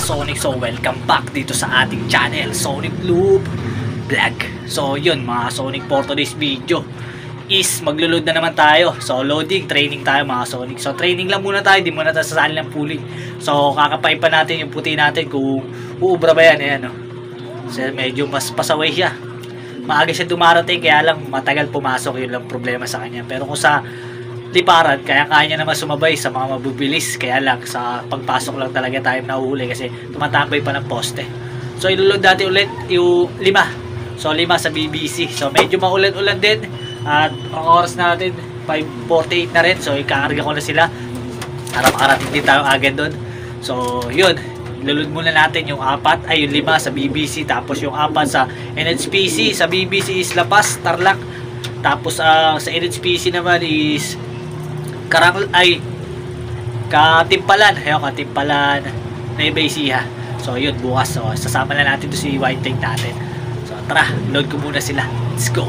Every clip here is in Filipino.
Sonic, so welcome back dito sa ating channel, Sonic Loop Vlog. So yun mga Sonic, for today's video is maglo-load na naman tayo. So loading, training tayo mga Sonic. So training lang muna tayo, di muna tayo sasali ng puli. So kakapay pa natin yung puti natin kung uubra ba yan. Ayan, no? So medyo mas pasaway siya. Maaga siya dumarating, kaya lang matagal pumasok, yun lang problema sa kanya. Pero kung sa liparan, kaya niya naman sumabay sa mga mabubilis. Kaya lang sa pagpasok lang talaga tayo nahuhuli kasi tumatambay pa ng poste. So ilulod natin ulit yung 5. So 5 sa BBC. So medyo maulan-ulan din. At ang oras natin 5:48 na rin. So ikakarga ko na sila para makarating din tayo agad doon. So yun, ilulod muna natin yung 4 ay yung 5 sa BBC. Tapos yung 4 sa NHPC. Sa BBC is La Paz, Tarlac. Tapos sa NHPC naman is Katimpalan. Ayun, Katimpalan, Nueva Ecija. So yun, bukas. So sasama na natin to si White Tank natin. So tara, load ko muna sila. Let's go.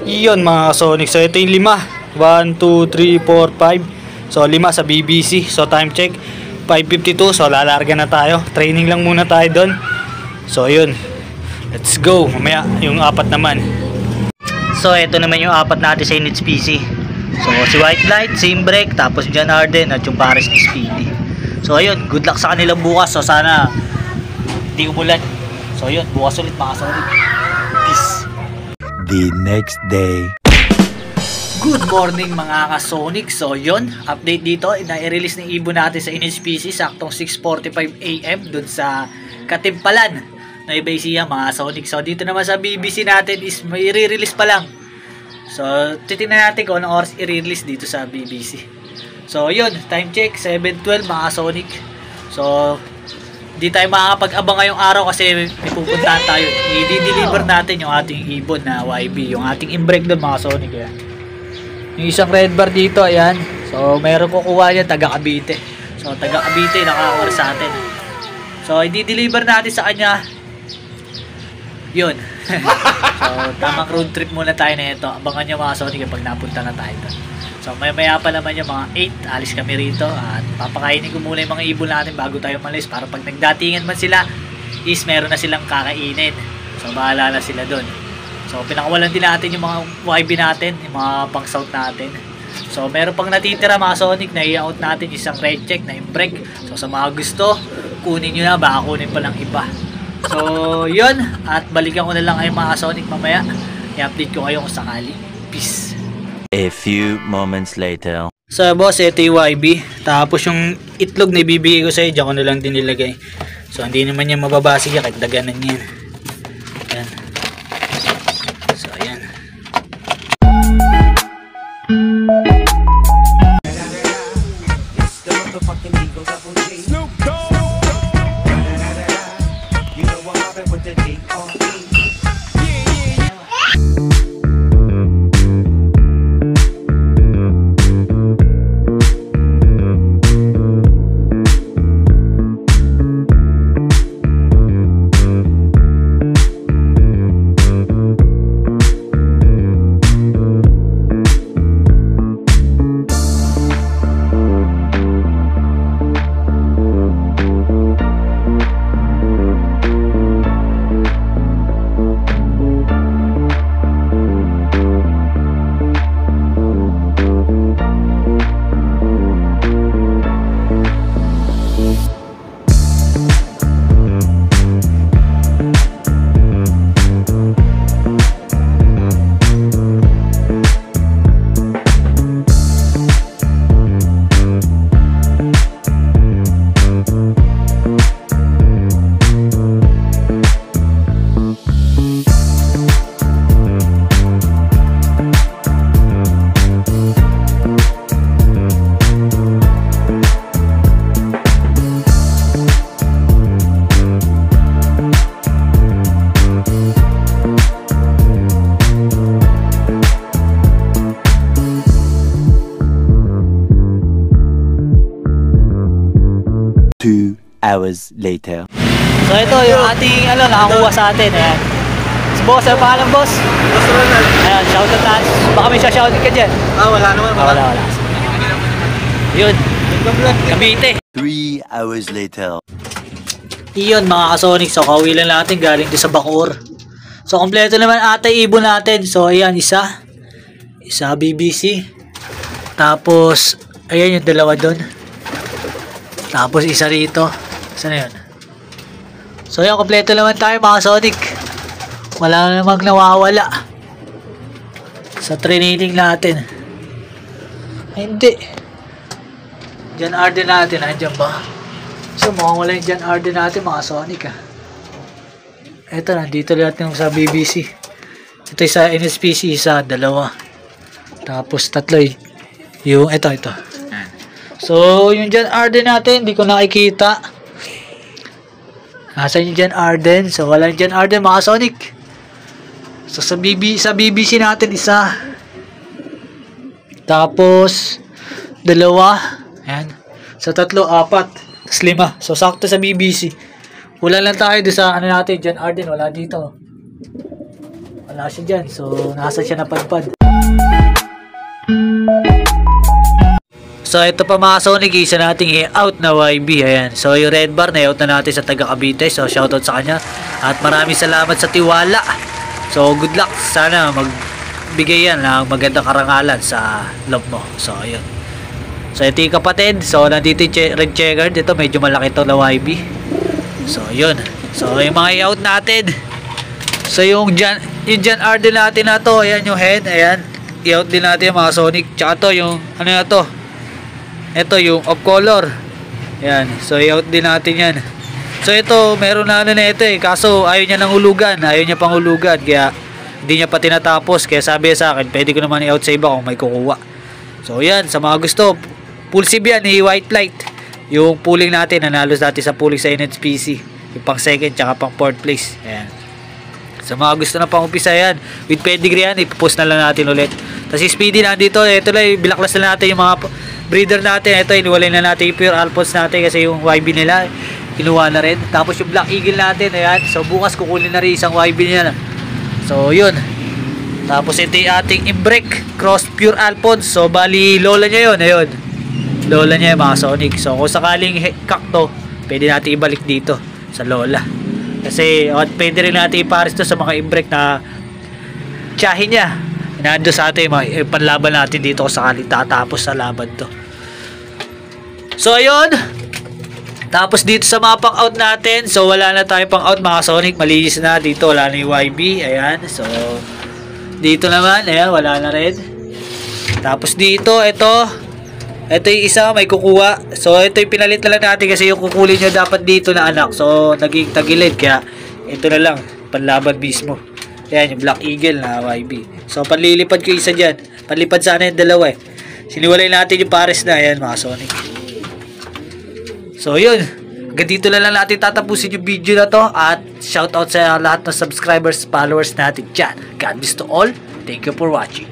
Yun mga Sonic. So ito yung 5. 1, 2, 3, 4, 5. So 5 sa BBC. So time check 5:52. So lalarga na tayo. Training lang muna tayo doon. So yun, let's go. Mamaya yung 4 naman. So ito naman yung 4 natin sa NHPC. So si White Light, Same Break, tapos John Arden at yung Paris ni Speedy. So ayun, good luck sa kanilang bukas. So sana hindi umulan. So yun, bukas ulit mga Sonic. Peace. The next day. Good morning mga ka-Sonic. So yun, update dito, na-release ng ibon natin sa NHPC saktong 6:45 AM dun sa Katimpalan, Nueva Ecija mga Sonic. So dito naman sa BBC natin is may i-release pa lang. So titingnan natin kung anong oras i-release dito sa BBC. So yun, time check 7:12 mga Sonic. So di tayo makakapag-abang ngayong araw kasi may pupuntahan tayo. I-deliver natin yung ating ibon na YB, yung ating imbrek doon mga Sonic. Yan. Yung isang red bar dito, ayan. So meron kukuha niya, taga Cavite. So taga Cavite nakakuha sa atin. So i-deliver natin sa kanya. Yun. So tamang road trip muna tayo na ito. Abangan nyo mga Sonic pag napunta na tayo doon. So maya pa naman yung mga 8, alis kami rito. At papakainin ko muna yung mga ibon natin bago tayo malis. Para pag nagdatingan man sila is meron na silang kakainin. So bahala na sila doon. So pinakawalan din natin yung mga YB natin, yung mga pang south natin. So meron pang natitira mga Sonic na i-out natin isang red check na imbrek. So sa mga gusto, kunin nyo na, baka kunin pa lang iba. So yun, at balikan ko na lang kayo mga Sonic mamaya. I-update ko kayo kung sakali. Peace. A few moments later. So boss, ito yung YB. Tapos yung itlog na ibibigay ko sa'yo, dyan ko na lang din nilagay. So hindi naman yan mababasig yan, kahit daganan yan. Yan. So ayan. Hours later. So ito yung ating nakakuha sa atin. Ayan. Si boss, ano pangalan boss? Boss Ronald. Ayan, shoutout na. Baka may shoutout ka dyan. Wala naman. Wala. Yun. Cavite. 3 hours later. Iyon mga kasonic. So kauwi lang natin galing din sa Bacoor. So kompleto naman ata ibon natin. So ayan, isa BBC. Tapos ayan yung dalawa doon. Tapos isa rito. Saan na yun? So ayan, kompleto naman tayo mga kasonic. Wala namang nawawala sa training natin. Ay, hindi. Jan Arden natin, andyan ba? So mukhang wala yung Jan Arden natin mga Sonic Ito, nandito lahat yung sa BBC. Ito sa NSPC, isa, dalawa. Tapos tatlo yung ito. So yung Jan Arden natin, hindi ko nakikita. Nasaan yung Jan Arden? So wala yung Jan Arden mga Sonic. So sa BBC natin isa. Tapos dalawa. Ayan. Sa tatlo, apat. Tapos lima. So sakto sa BBC. Wala lang tayo doon sa ano natin, Jan Arden. Wala dito. Wala siya dyan. So nasa siya napadpad. So ito pa mga Sonic, isa nating i-out na YB. Ayan. So yung red bar na i-out na natin sa taga Cavite. So shoutout sa kanya. At maraming salamat sa tiwala. So good luck. Sana magbigay yan ng magandang karangalan sa love mo. So ayun. So ito yung kapatid. So nandito yung red checkered. Ito medyo malaki ito na YB. So yun. So yung mga i-out natin. So yung Jan Arden natin na to. Ayan yung head. Ayan. I-out din natin yung mga Sonic. Tsaka to yung ano na to. Ito yung off color. Ayan. So i-out din natin yan. So ito meron na ano na ito kaso ayaw niya ng hulugan. Ayaw niya pang hulugan. Kaya hindi niya pa tinatapos. Kaya sabi sa akin pwede ko naman i-out sa iba kung may kukuha. So yan. Sa mga gusto, pulsive yan, white light. Yung pooling natin, nanalo natin sa pooling sa NHPC. Yung pang second, tsaka pang fourth place. Ayan. Sa mga gusto na pang umpisa yan, with pedigree yan, ipopost na lang natin ulit. Tapos si Speedy nandito, ito lang, bilaklas na natin yung mga breeder natin. Ito, iniwalay na natin yung pure Alphonse natin kasi yung YB nila, kinuha na rin. Tapos yung Black Eagle natin, ayan. So bukas kukunin na rin isang YB nila. So yun. Tapos ito yung ating Imbrek Cross Pure Alphonse. So bali lola niya yun, ayun. Lola niya yung mga Sonic. So kung sakaling kakto, pwede natin ibalik dito sa lola. Kasi pwede rin natin ipares to sa mga Imbrek na tiyahin niya. Nando sa atin yung panlaban natin dito kung sakaling tatapos sa laban to. So ayun. Tapos dito sa mga pang out natin, so wala na tayo pang out mga Sonic. Malinis na dito, wala na yung YB. Ayan. So dito naman, ayan, wala na rin. Tapos dito, ito yung isa may kukuha. So ito yung pinalit na lang natin kasi yung kukulin nyo dapat dito na anak. So naging tagilid kaya ito na lang panlaban mismo. Ayan yung Black Eagle na YB. So panlilipad ko isa dyan. Panlipad sana yung dalawa Siniwalay natin yung pares na. Ayan mga Sonic. So yun. Hanggang dito na lang natin tatapusin yung video na to. At shoutout sa lahat ng subscribers, followers natin dyan. God bless to all. Thank you for watching.